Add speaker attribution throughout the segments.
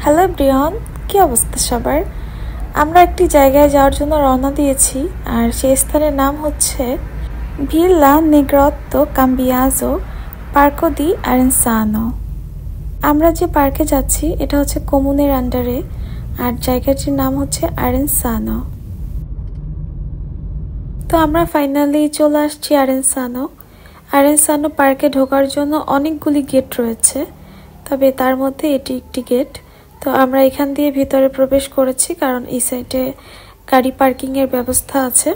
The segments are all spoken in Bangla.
Speaker 1: হ্যালো এভরিওয়ান, কি অবস্থা সবার? আমরা একটি জায়গায় যাওয়ার জন্য রওনা দিয়েছি, আর সেই স্থানের নাম হচ্ছে ভিল্লা নেগ্রোতো কাম্বিয়াজো পার্কো দি আরেনসানো। আমরা যে পার্কে যাচ্ছি এটা হচ্ছে কমুনের আন্ডারে, আর জায়গাটির নাম হচ্ছে আরেনসানো। তো আমরা ফাইনালি চলে আসছি আরেনসানো। আরেনসানো পার্কে ঢোকার জন্য অনেকগুলি গেট রয়েছে, তবে তার মধ্যে এটি একটি গেট। তো আমরা এখান দিয়ে ভিতরে প্রবেশ করেছি, কারণ এই সাইডে গাড়ি পার্কিং এর ব্যবস্থা আছে।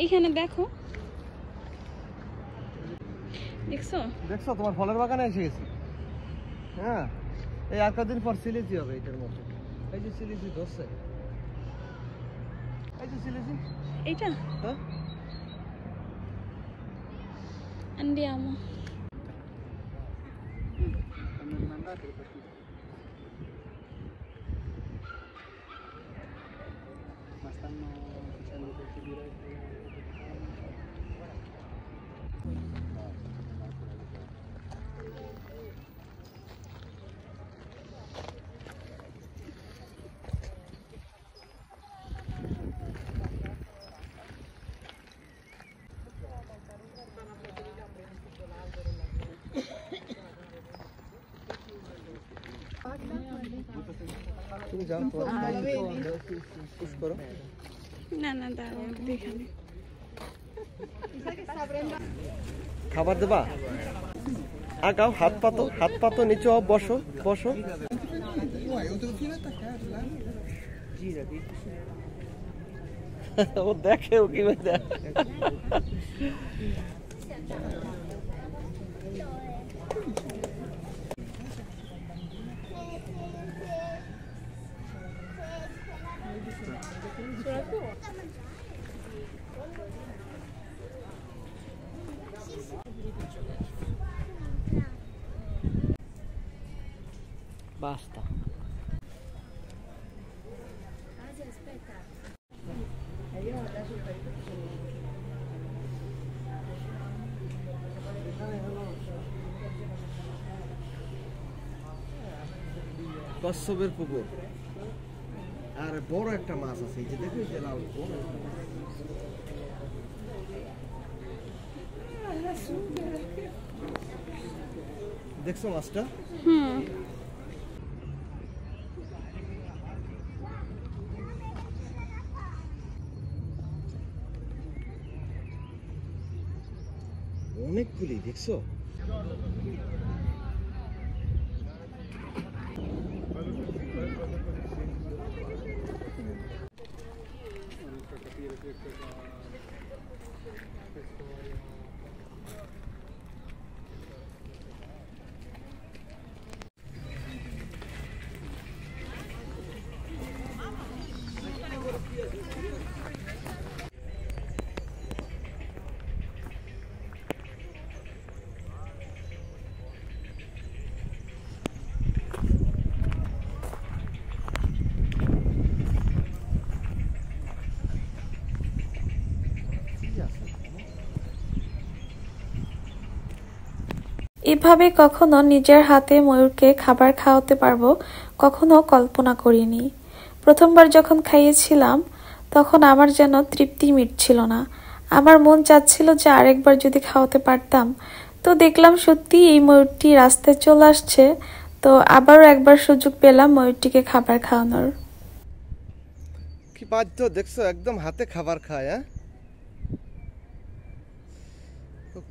Speaker 2: এখানে দেখো, দেখছো
Speaker 3: দেখছো তোমার ফলের বাগানে এসে গেছি। হ্যাঁ, এই আর কদিন পর সিলিজি হবে এটার মতো। এই যে সিলিজি ধরছে, এই যে সিলিজি,
Speaker 2: এইটা
Speaker 3: হ্যাঁ
Speaker 2: andiamo.
Speaker 3: Ma stanno facendo questi diretti. তুমি যাও, পুশ করো।
Speaker 2: না না, দাঁড়াও এখানে।
Speaker 3: খাবার দেবা? আগাও, হাত পাতো, নিচে বসো বসো। ও দেখে, ও কি দেখ। Basta. কচ্ছপের পুকুর, আর বড় একটা মাছ আছে, এই যে দেখো, এই যে লাল বড় একটা মাছ। দেখছো মাছটা? অনেকগুলি, দেখছো?
Speaker 1: এভাবে কখনো নিজের হাতে ময়ূরকে খাবার খাওয়াতে পারবো কখনো কল্পনা করিনি। প্রথমবার যখন খাইয়েছিলাম তখন আমার যেন তৃপ্তি মিটছিল না। আমার মন চাচ্ছিল যে আরেকবার যদি খাওয়াতে পারতাম। তো দেখলাম সত্যি এই ময়ূরটি রাস্তায় চলে আসছে, তো আবারও একবার সুযোগ পেলাম ময়ূরটিকে খাবার খাওয়ানোর।
Speaker 3: কি বাধ্য, দেখছো, একদম হাতে খাবার খায়। হ্যাঁ,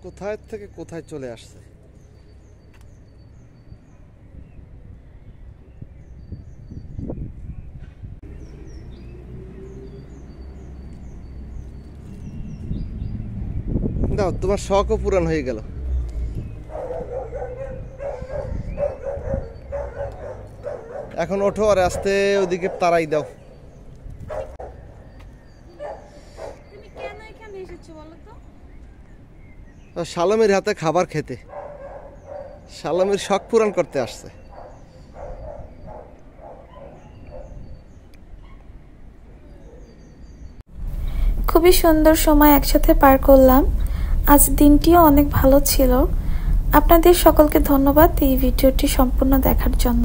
Speaker 3: কোথায় থেকে কোথায় চলে আসছে। দাও, তোমার শখও পূরণ হয়ে গেল। এখন ওঠো আর আস্তে ওদিকে তাড়াই দাও।
Speaker 2: তুমি কেন এখানে এসেছো বলো তো?
Speaker 3: শালমের হাতে খাবার খেতে, শালমের শখ পূরণ করতে আসছে।
Speaker 1: খুবই সুন্দর সময় একসাথে পার করলাম। আজ দিনটিও অনেক ভালো ছিল। আপনাদের সকলকে ধন্যবাদ এই ভিডিওটি সম্পূর্ণ দেখার জন্য।